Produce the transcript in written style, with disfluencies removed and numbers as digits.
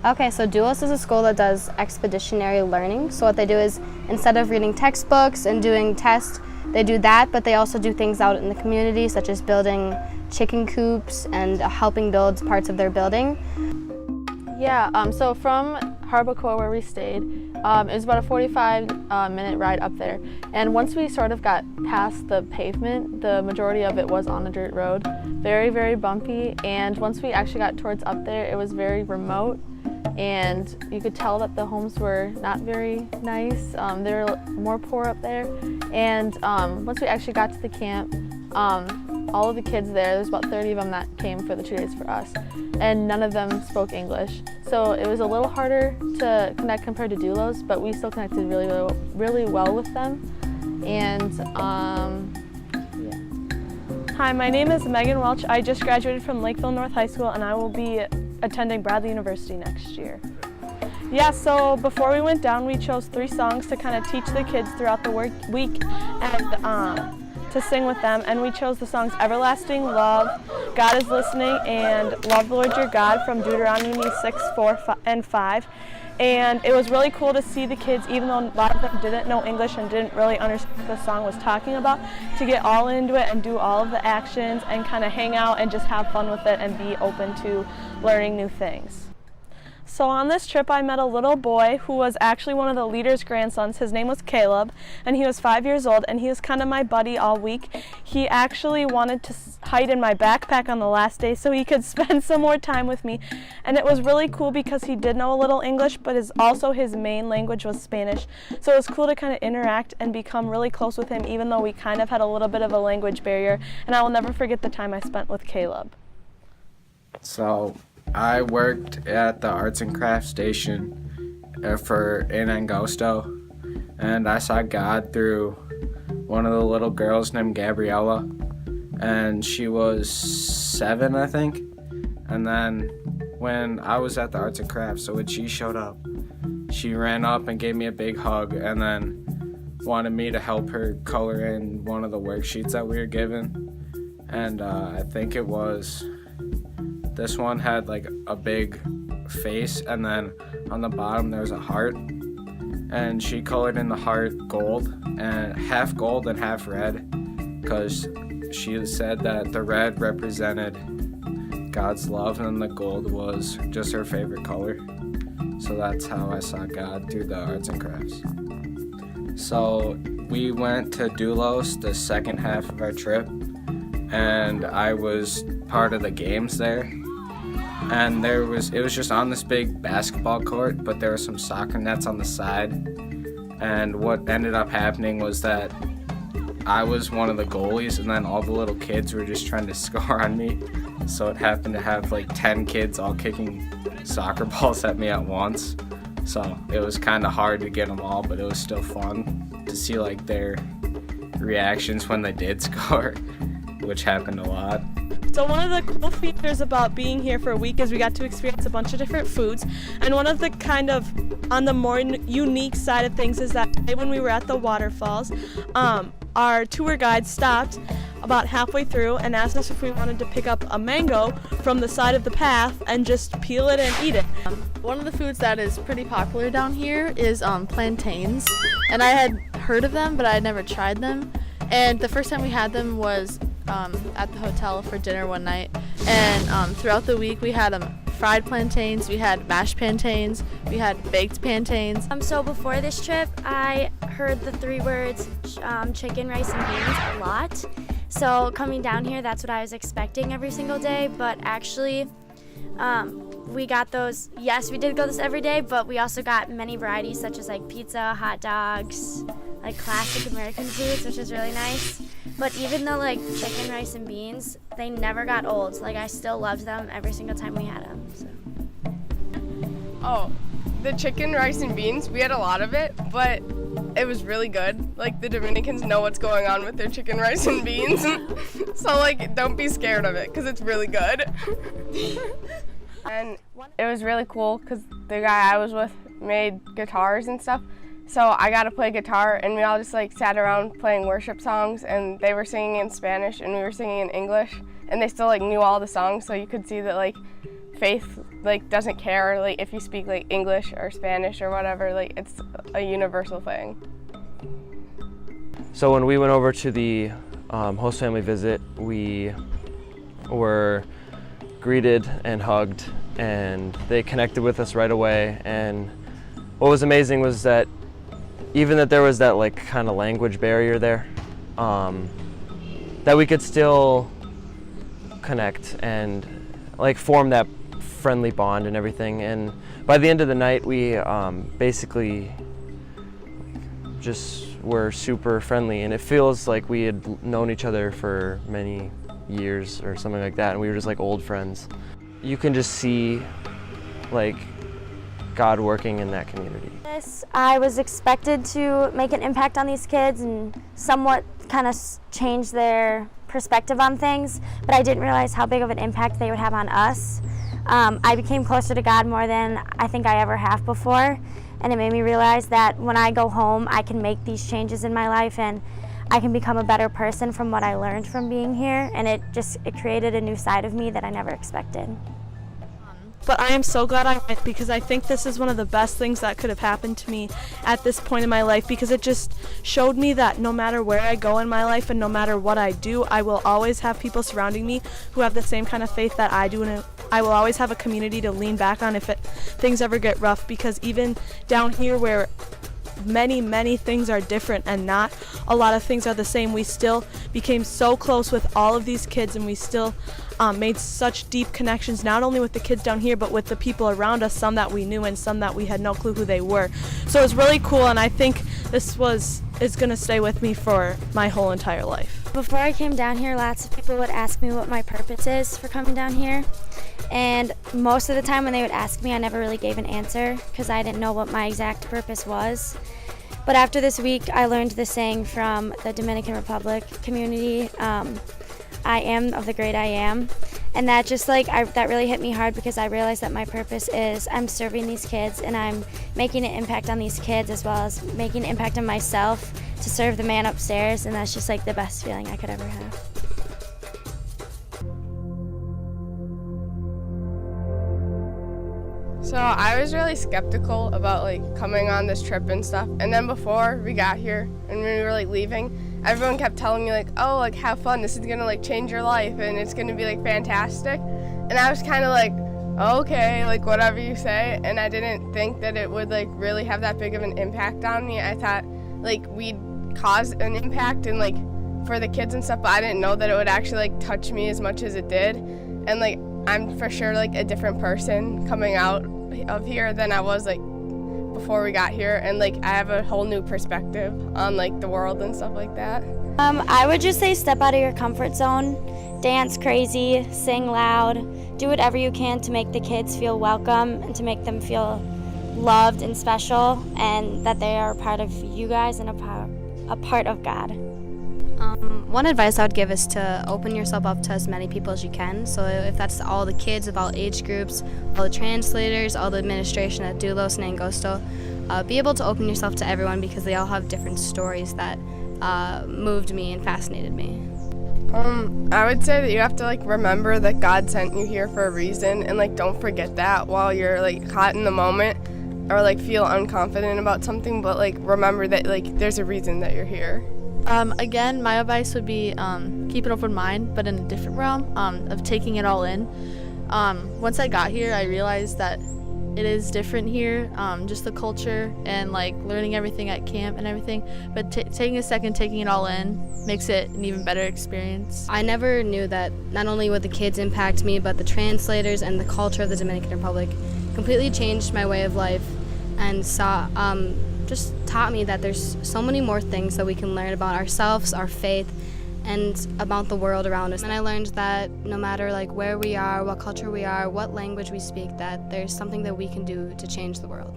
Okay, so Duos is a school that does expeditionary learning. So what they do is, instead of reading textbooks and doing tests, they do that, but they also do things out in the community, such as building chicken coops and helping build parts of their building. Yeah, so from Harbacoa, where we stayed, it was about a 45-minute ride up there. And once we sort of got past the pavement, the majority of it was on a dirt road. Very, very bumpy. And once we actually got towards up there, it was very remote. And you could tell that the homes were not very nice. They were more poor up there. And once we actually got to the camp, all of the kids there's about 30 of them that came for the 2 days for us, and none of them spoke English. So it was a little harder to connect compared to Dulos, but we still connected really well with them. And yeah. Hi, my name is Megan Welch. I just graduated from Lakeville North High School, and I will be attending Bradley University next year. Yeah, so before we went down, we chose 3 songs to kind of teach the kids throughout the week and to sing with them, and we chose the songs Everlasting Love, God is Listening, and Love the Lord Your God from Deuteronomy 6, 4, and 5. And it was really cool to see the kids, even though a lot of them didn't know English and didn't really understand what the song was talking about, to get all into it and do all of the actions and kind of hang out and just have fun with it and be open to learning new things. So on this trip I met a little boy who was actually one of the leader's grandsons. His name was Caleb, and he was 5 years old, and he was kind of my buddy all week. He actually wanted to hide in my backpack on the last day so he could spend some more time with me. And it was really cool because he did know a little English, but also his main language was Spanish. So it was cool to kind of interact and become really close with him, even though we kind of had a little bit of a language barrier. And I will never forget the time I spent with Caleb. So I worked at the arts and crafts station in Angosto, and I saw God through one of the little girls named Gabriella, and she was 7, I think. And then when I was at the arts and crafts, so when she showed up, she ran up and gave me a big hug, and then wanted me to help her color in one of the worksheets that we were given. And I think it was, this one had like a big face, and then on the bottom there's a heart, and she colored in the heart gold and half red, because she said that the red represented God's love and the gold was just her favorite color. So that's how I saw God through the arts and crafts. So we went to Dulos the second half of our trip, and I was part of the games there. And it was just on this big basketball court, but there were some soccer nets on the side. And what ended up happening was that I was one of the goalies, and then all the little kids were just trying to score on me. So it happened to have like 10 kids all kicking soccer balls at me at once. So it was kind of hard to get them all, but it was still fun to see like their reactions when they did score, which happened a lot. So one of the cool features about being here for a week is we got to experience a bunch of different foods. And one of the kind of on the more unique side of things is that today when we were at the waterfalls, our tour guide stopped about halfway through and asked us if we wanted to pick up a mango from the side of the path and just peel it and eat it. One of the foods that is pretty popular down here is plantains. And I had heard of them, but I had never tried them. And the first time we had them was at the hotel for dinner one night, and throughout the week we had fried plantains, we had mashed plantains, we had baked plantains. So before this trip, I heard the 3 words chicken, rice, and beans a lot. So coming down here, that's what I was expecting every single day, but actually we got those. Yes, we did go this every day, but we also got many varieties such as like pizza, hot dogs, like classic American foods, which is really nice. But even though like chicken, rice, and beans, they never got old. Like I still loved them every single time we had them. So. Oh, the chicken, rice, and beans, we had a lot of it, but it was really good. Like the Dominicans know what's going on with their chicken, rice, and beans. So like don't be scared of it because it's really good. And it was really cool because the guy I was with made guitars and stuff. So I got to play guitar, and we all just like sat around playing worship songs, and they were singing in Spanish and we were singing in English, and they still like knew all the songs, so you could see that like faith like doesn't care like if you speak like English or Spanish or whatever, like it's a universal thing. So when we went over to the host family visit, we were greeted and hugged, and they connected with us right away. And what was amazing was that even that there was that like kind of language barrier there, that we could still connect and like form that friendly bond and everything. And by the end of the night, we basically just were super friendly, and it feels like we had known each other for many years or something like that, and we were just like old friends. You can just see like God working in that community. I was expected to make an impact on these kids and somewhat kind of change their perspective on things, but I didn't realize how big of an impact they would have on us. I became closer to God more than I think I ever have before, and it made me realize that when I go home, I can make these changes in my life and I can become a better person from what I learned from being here, and it created a new side of me that I never expected. But I am so glad I went, because I think this is one of the best things that could have happened to me at this point in my life, because it just showed me that no matter where I go in my life and no matter what I do, I will always have people surrounding me who have the same kind of faith that I do, and I will always have a community to lean back on if things ever get rough, because even down here where many things are different and not a lot of things are the same, we still became so close with all of these kids, and we still made such deep connections, not only with the kids down here but with the people around us, some that we knew and some that we had no clue who they were. So it was really cool, and I think this is going to stay with me for my whole entire life. Before I came down here, lots of people would ask me what my purpose is for coming down here, and most of the time when they would ask me, I never really gave an answer because I didn't know what my exact purpose was. But after this week, I learned the saying from the Dominican Republic community, I am of the great I am. And that just that really hit me hard, because I realized that my purpose is I'm serving these kids and I'm making an impact on these kids as well as making an impact on myself to serve the man upstairs, and that's just like the best feeling I could ever have. So I was really skeptical about like coming on this trip and stuff, and then before we got here and when we were like leaving, everyone kept telling me like, oh, like have fun, this is gonna like change your life and it's gonna be like fantastic. And I was kind of like, okay, like whatever you say, and I didn't think that it would like really have that big of an impact on me. I thought like we'd cause an impact and like for the kids and stuff, but I didn't know that it would actually like touch me as much as it did. And like I'm for sure like a different person coming out of here than I was like before we got here, and like I have a whole new perspective on like the world and stuff like that. I would just say step out of your comfort zone, dance crazy, sing loud, do whatever you can to make the kids feel welcome and to make them feel loved and special, and that they are a part of you guys and a part of God. One advice I would give is to open yourself up to as many people as you can. So if that's all the kids of all age groups, all the translators, all the administration at Doulos and Angosto, be able to open yourself to everyone, because they all have different stories that moved me and fascinated me. I would say that you have to like remember that God sent you here for a reason, and like don't forget that while you're like caught in the moment or like feel unconfident about something, but like remember that like there's a reason that you're here. Again, my advice would be keep an open mind, but in a different realm of taking it all in. Once I got here, I realized that it is different here, just the culture and like learning everything at camp and everything, but taking a second, taking it all in makes it an even better experience. I never knew that not only would the kids impact me, but the translators and the culture of the Dominican Republic completely changed my way of life, and just taught me that there's so many more things that we can learn about ourselves, our faith, and about the world around us. And I learned that no matter like where we are, what culture we are, what language we speak, that there's something that we can do to change the world.